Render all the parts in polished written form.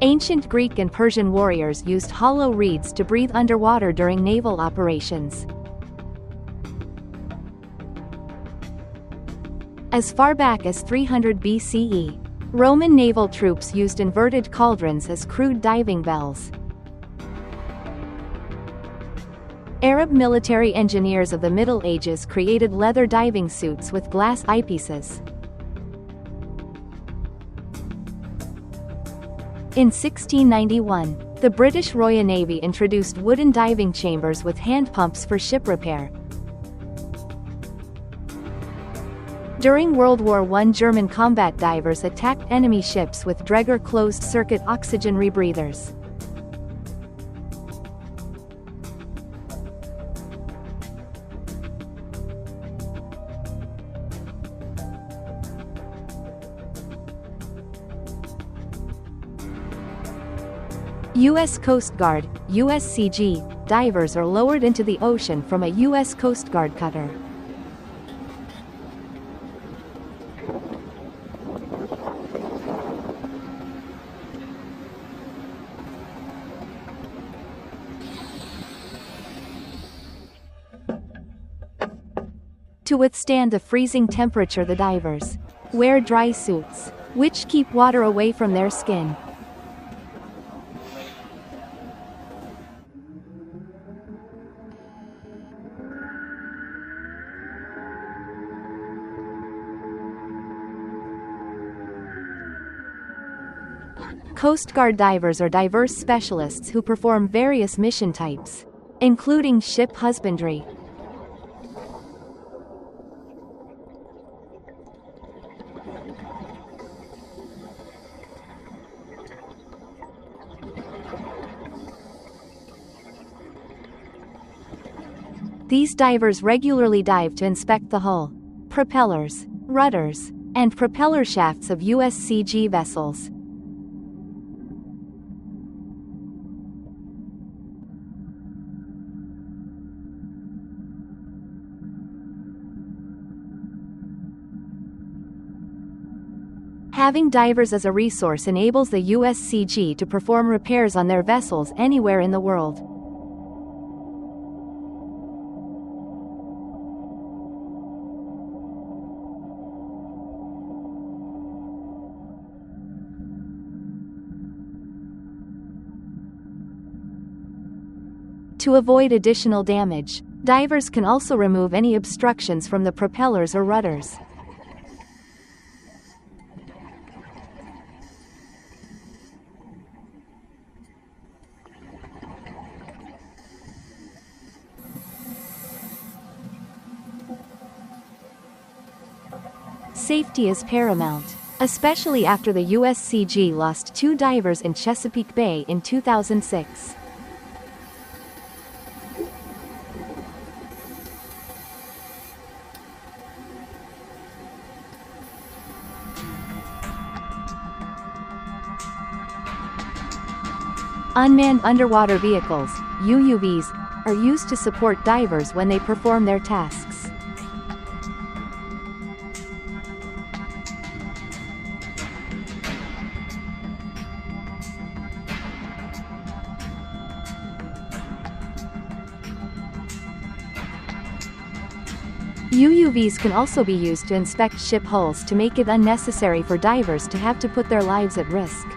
Ancient Greek and Persian warriors used hollow reeds to breathe underwater during naval operations. As far back as 300 BCE, Roman naval troops used inverted cauldrons as crude diving bells. Arab military engineers of the Middle Ages created leather diving suits with glass eyepieces. In 1691, the British Royal Navy introduced wooden diving chambers with hand pumps for ship repair. During World War I, German combat divers attacked enemy ships with Dräger closed-circuit oxygen rebreathers. U.S. Coast Guard, USCG, divers are lowered into the ocean from a U.S. Coast Guard cutter. To withstand the freezing temperature, the divers wear dry suits, which keep water away from their skin. Coast Guard divers are diverse specialists who perform various mission types, including ship husbandry, These divers regularly dive to inspect the hull, propellers, rudders, and propeller shafts of USCG vessels. Having divers as a resource enables the USCG to perform repairs on their vessels anywhere in the world. To avoid additional damage, divers can also remove any obstructions from the propellers or rudders. Safety is paramount, especially after the USCG lost 2 divers in Chesapeake Bay in 2006. Unmanned underwater vehicles, UUVs, are used to support divers when they perform their tasks. UUVs can also be used to inspect ship hulls to make it unnecessary for divers to have to put their lives at risk.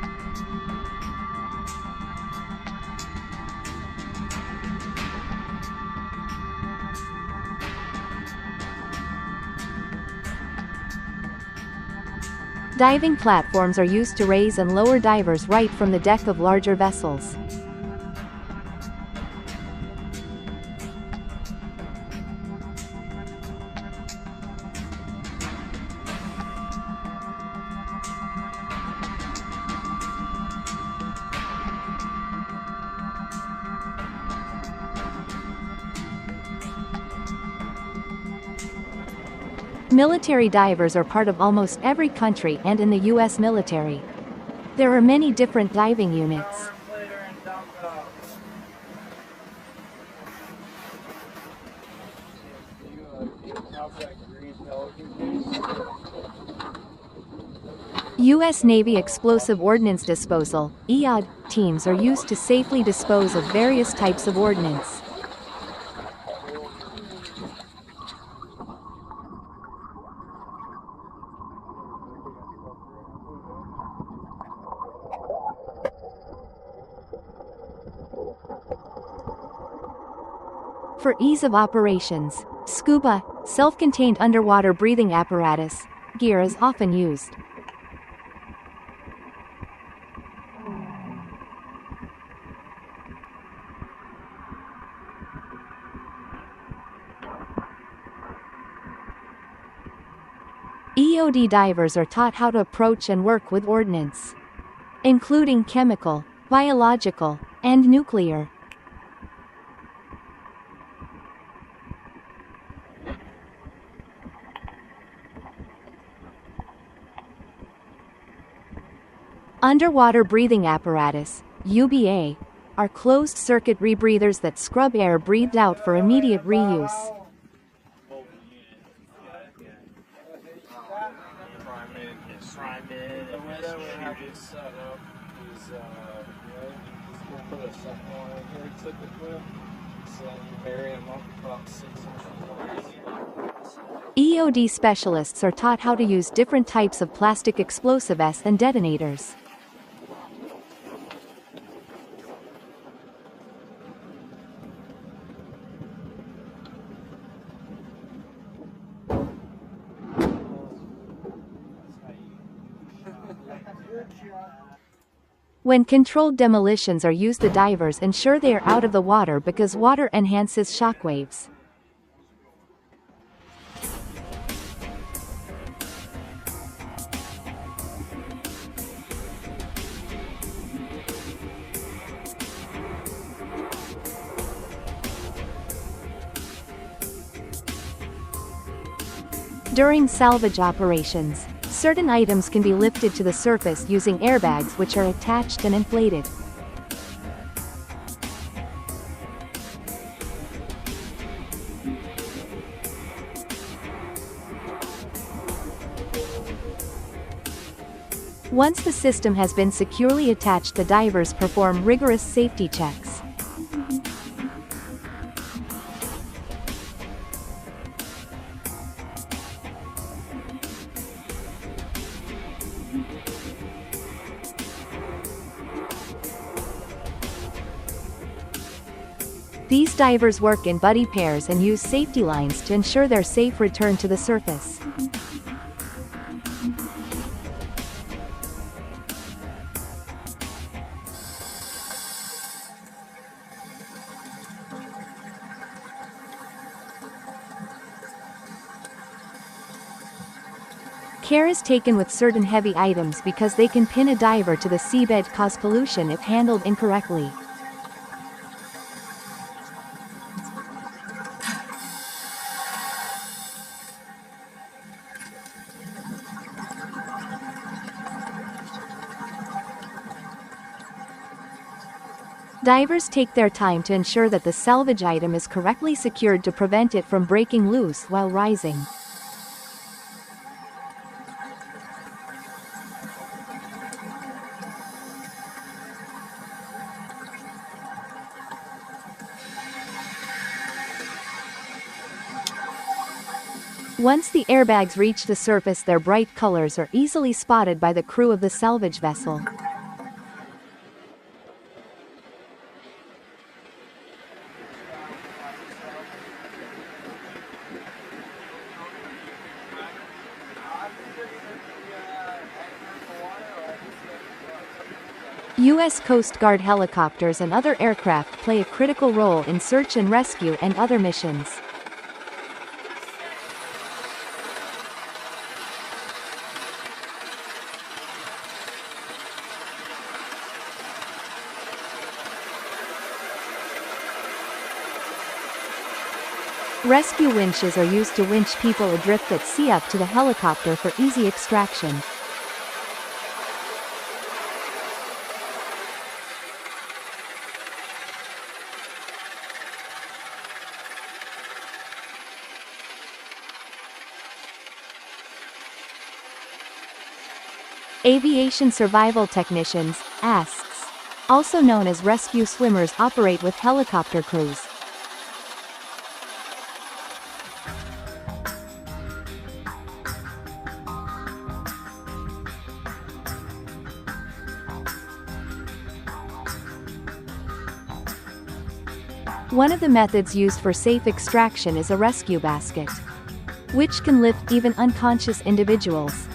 Diving platforms are used to raise and lower divers right from the deck of larger vessels. Military divers are part of almost every country and in the U.S. military. There are many different diving units. U.S. Navy Explosive Ordnance Disposal (EOD) teams are used to safely dispose of various types of ordnance. For ease of operations, scuba, self-contained underwater breathing apparatus, gear is often used. EOD divers are taught how to approach and work with ordnance, including chemical, biological, and nuclear. Underwater breathing apparatus, UBA, are closed-circuit rebreathers that scrub air breathed out for immediate reuse. EOD specialists are taught how to use different types of plastic explosives and detonators. When controlled demolitions are used, the divers ensure they are out of the water because water enhances shockwaves. During salvage operations, certain items can be lifted to the surface using airbags which are attached and inflated. Once the system has been securely attached, the divers perform rigorous safety checks. These divers work in buddy pairs and use safety lines to ensure their safe return to the surface. Care is taken with certain heavy items because they can pin a diver to the seabed, cause pollution if handled incorrectly. Divers take their time to ensure that the salvage item is correctly secured to prevent it from breaking loose while rising. Once the airbags reach the surface, their bright colors are easily spotted by the crew of the salvage vessel. U.S. Coast Guard helicopters and other aircraft play a critical role in search and rescue and other missions. Rescue winches are used to winch people adrift at sea up to the helicopter for easy extraction. Aviation survival technicians, ASCs, also known as rescue swimmers, operate with helicopter crews. One of the methods used for safe extraction is a rescue basket, which can lift even unconscious individuals.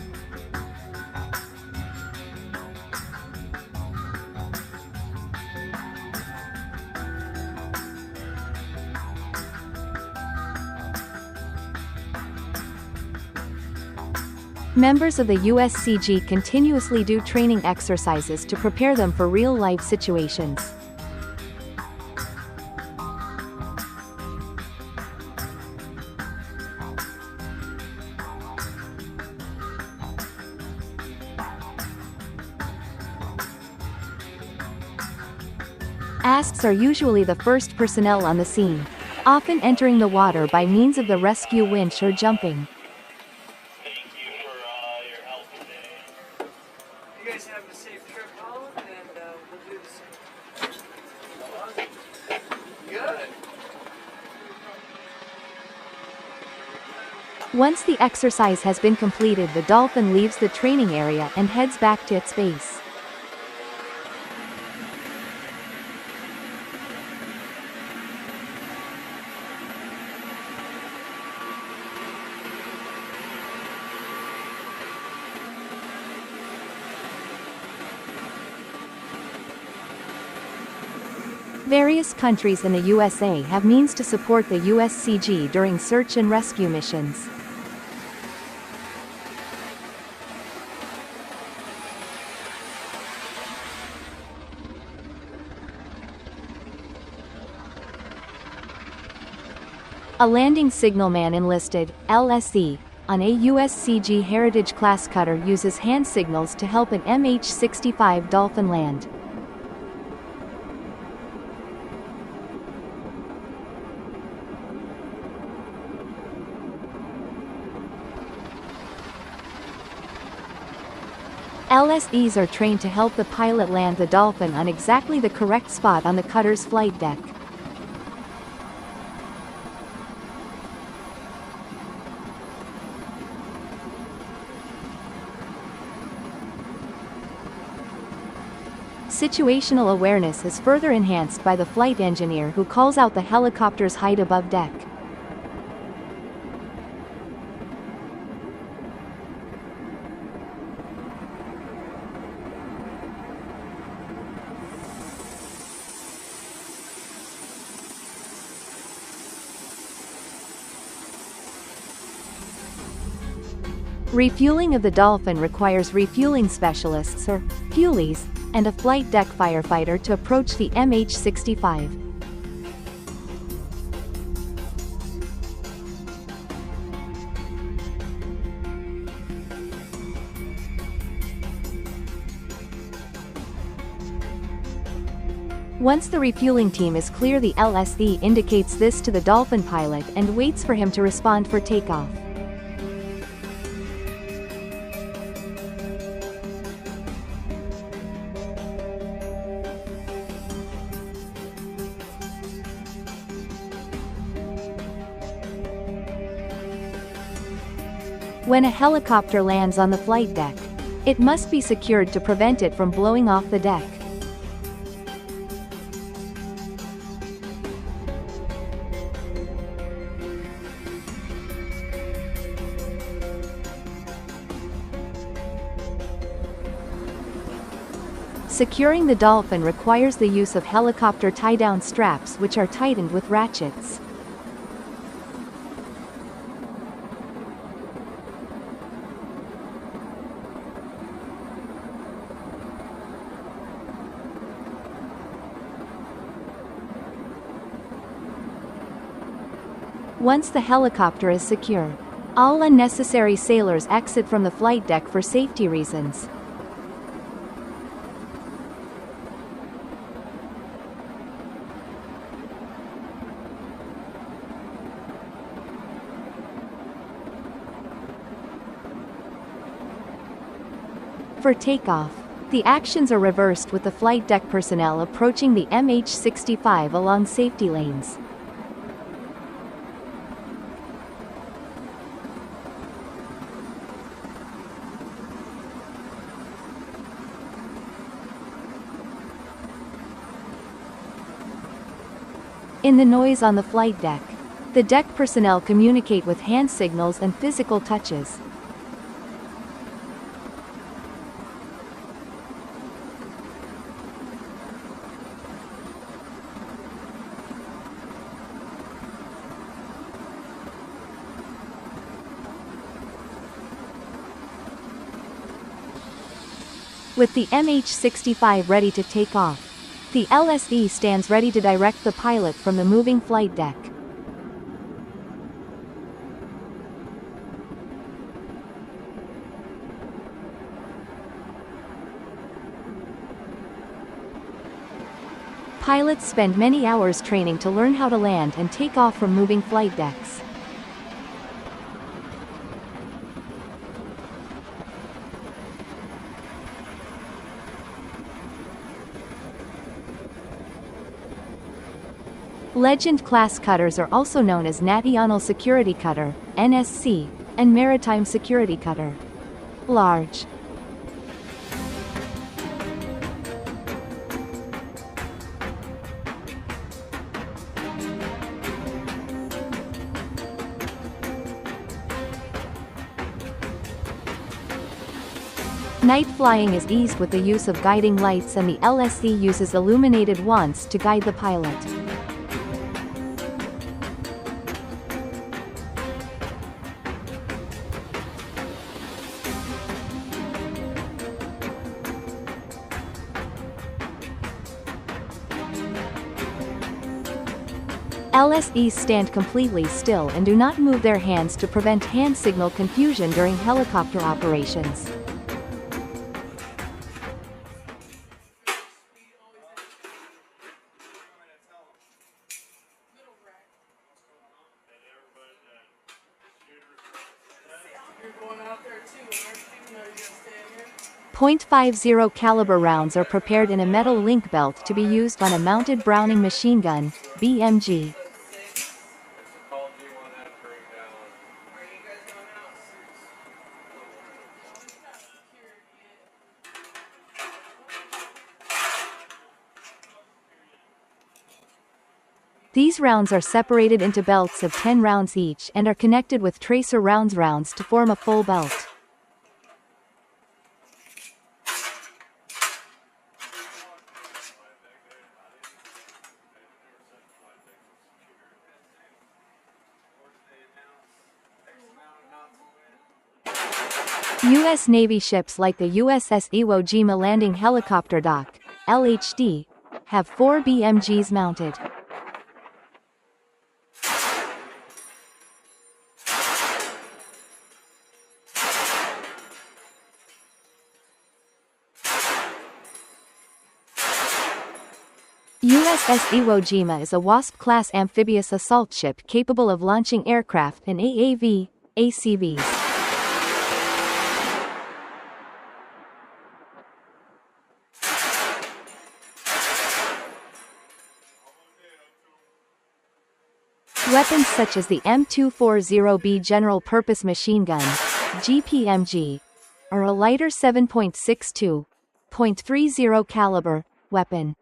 Members of the USCG continuously do training exercises to prepare them for real-life situations. ASCs are usually the first personnel on the scene, often entering the water by means of the rescue winch or jumping. Thank you for your help today. You guys have a safe trip home, and we'll do the same. Good. Once the exercise has been completed, the dolphin leaves the training area and heads back to its base. Various countries in the USA have means to support the USCG during search and rescue missions. A landing signalman enlisted, LSE, on a USCG Heritage class cutter uses hand signals to help an MH-65 Dolphin land. LSEs are trained to help the pilot land the Dolphin on exactly the correct spot on the cutter's flight deck. Situational awareness is further enhanced by the flight engineer who calls out the helicopter's height above deck. Refueling of the Dolphin requires refueling specialists, or fuelies, and a flight deck firefighter to approach the MH-65. Once the refueling team is clear, the LSE indicates this to the Dolphin pilot and waits for him to respond for takeoff. When a helicopter lands on the flight deck, it must be secured to prevent it from blowing off the deck. Securing the Dolphin requires the use of helicopter tie-down straps, which are tightened with ratchets. Once the helicopter is secure, all unnecessary sailors exit from the flight deck for safety reasons. For takeoff, the actions are reversed with the flight deck personnel approaching the MH-65 along safety lanes. In the noise on the flight deck, the deck personnel communicate with hand signals and physical touches. With the MH-65 ready to take off, the LSE stands ready to direct the pilot from the moving flight deck. Pilots spend many hours training to learn how to land and take off from moving flight decks. Legend-class cutters are also known as National Security Cutter, NSC, and Maritime Security Cutter. Large. Night flying is eased with the use of guiding lights, and the LSE uses illuminated wands to guide the pilot. LSEs stand completely still and do not move their hands to prevent hand signal confusion during helicopter operations. .50 caliber rounds are prepared in a metal link belt to be used on a mounted Browning machine gun, BMG. These rounds are separated into belts of 10 rounds each and are connected with tracer rounds to form a full belt. U.S. Navy ships like the USS Iwo Jima Landing Helicopter Dock, LHD, have 4 BMGs mounted. USS Iwo Jima is a WASP-class amphibious assault ship capable of launching aircraft and AAV, ACVs. Weapons such as the M240B General Purpose Machine Gun, GPMG, are a lighter 7.62.30 caliber weapon.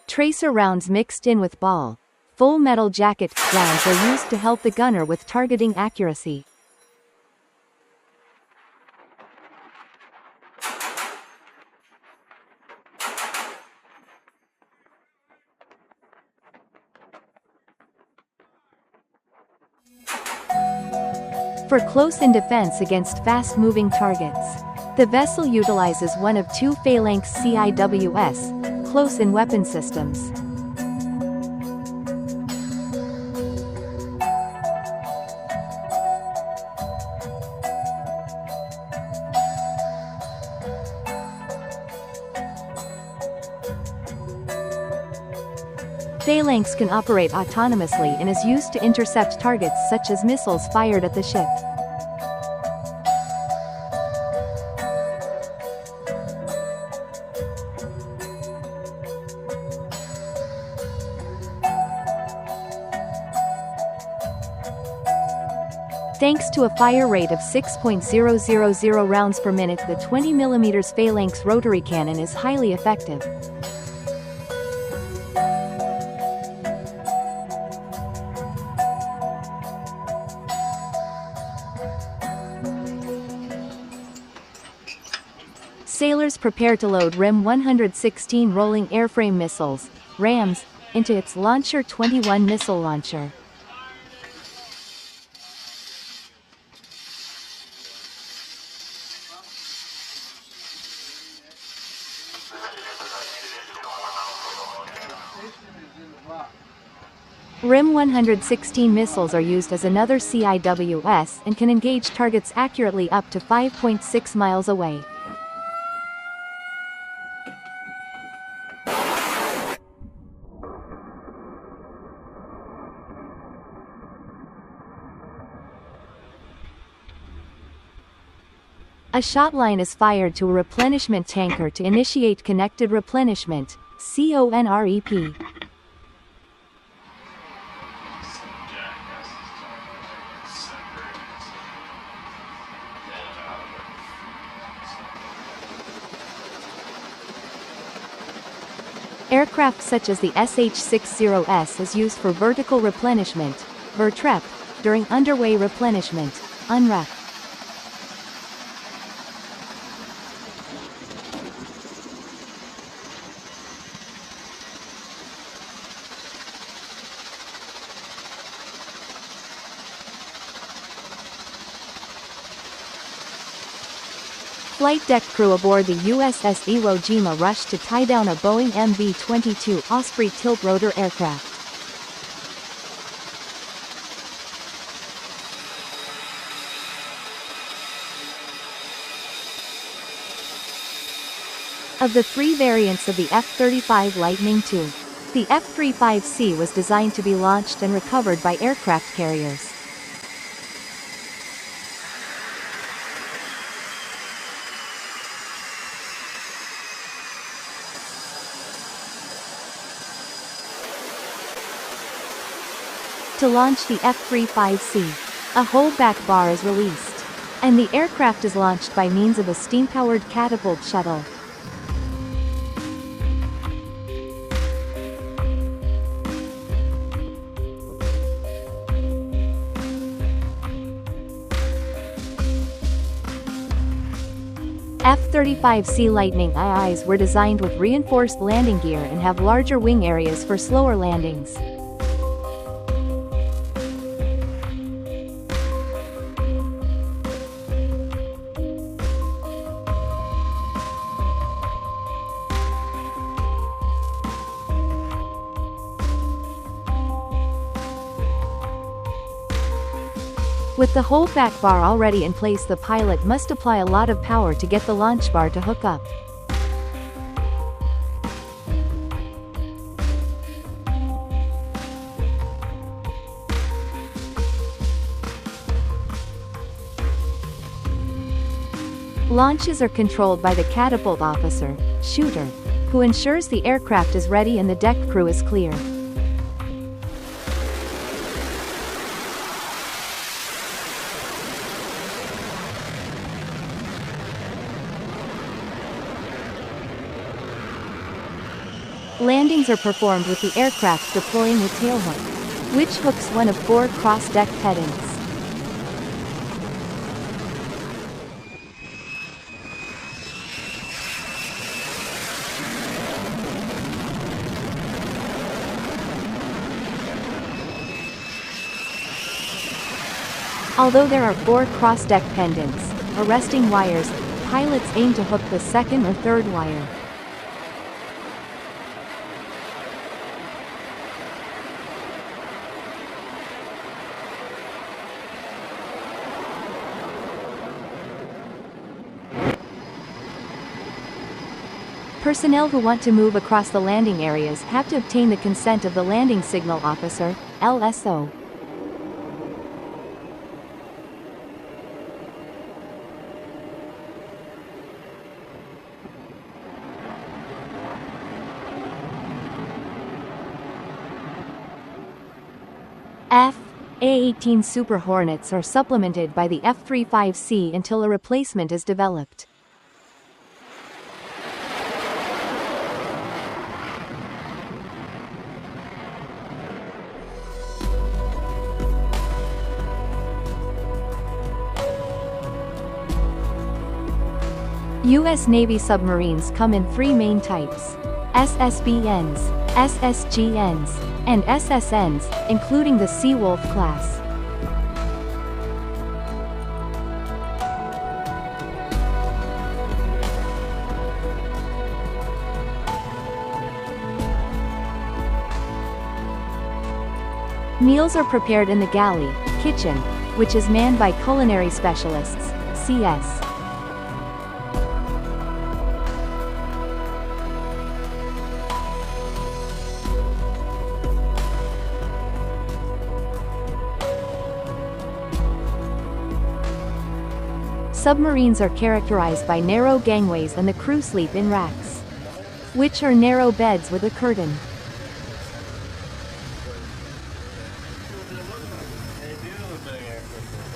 Tracer rounds mixed in with ball, full metal jacket rounds are used to help the gunner with targeting accuracy. For close-in defense against fast-moving targets, the vessel utilizes one of 2 phalanx CIWS, close-in weapon systems. Phalanx can operate autonomously and is used to intercept targets such as missiles fired at the ship. Thanks to a fire rate of 6.000 rounds per minute, the 20mm Phalanx rotary cannon is highly effective. Sailors prepare to load RIM 116 rolling airframe missiles, RAMs, into its Launcher 21 missile launcher. RIM 116 missiles are used as another CIWS and can engage targets accurately up to 5.6 miles away. A shot line is fired to a replenishment tanker to initiate connected replenishment, CONREP. Aircraft such as the SH-60S is used for vertical replenishment, VRTREP, during underway replenishment, UNREP. Flight deck crew aboard the USS Iwo Jima rushed to tie down a Boeing MV-22 Osprey tilt-rotor aircraft. Of the three variants of the F-35 Lightning II, the F-35C was designed to be launched and recovered by aircraft carriers. To launch the F-35C, a holdback bar is released, and the aircraft is launched by means of a steam-powered catapult shuttle. F-35C Lightning IIs were designed with reinforced landing gear and have larger wing areas for slower landings. With the holdback bar already in place, the pilot must apply a lot of power to get the launch bar to hook up. Launches are controlled by the catapult officer, shooter, who ensures the aircraft is ready and the deck crew is clear. Landings are performed with the aircraft deploying a tailhook, which hooks one of 4 cross-deck pedants. Although there are 4 cross-deck pendants, arresting wires, pilots aim to hook the second or third wire. Personnel who want to move across the landing areas have to obtain the consent of the landing signal officer, LSO. A-18 Super Hornets are supplemented by the F-35C until a replacement is developed. U.S. Navy submarines come in three main types: SSBNs, SSGNs, and SSNs, including the Seawolf class. Meals are prepared in the galley, kitchen, which is manned by culinary specialists, CS. Submarines are characterized by narrow gangways and the crew sleep in racks, which are narrow beds with a curtain.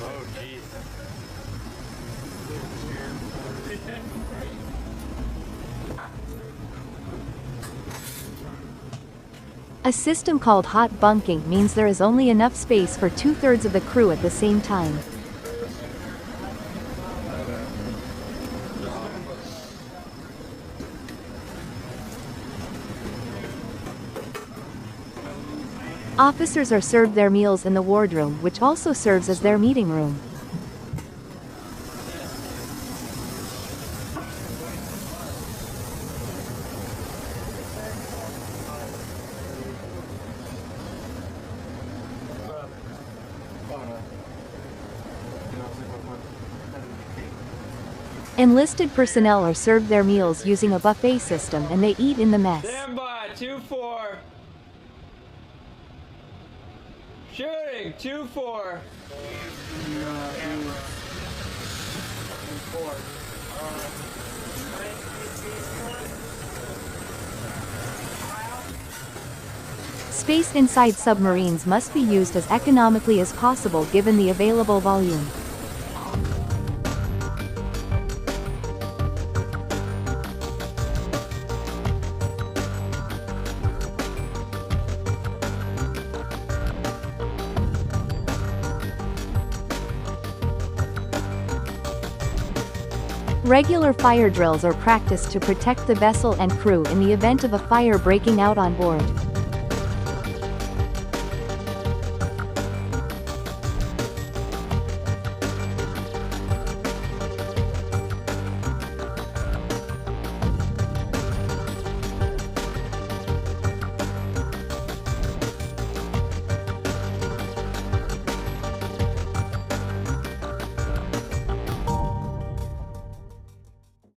Oh, jeez. A system called hot bunking means there is only enough space for 2/3 of the crew at the same time. Officers are served their meals in the wardroom, which also serves as their meeting room. Enlisted personnel are served their meals using a buffet system and they eat in the mess. Stand by, 2-4. Shooting, 2-4. Space inside submarines must be used as economically as possible given the available volume. Regular fire drills are practiced to protect the vessel and crew in the event of a fire breaking out on board.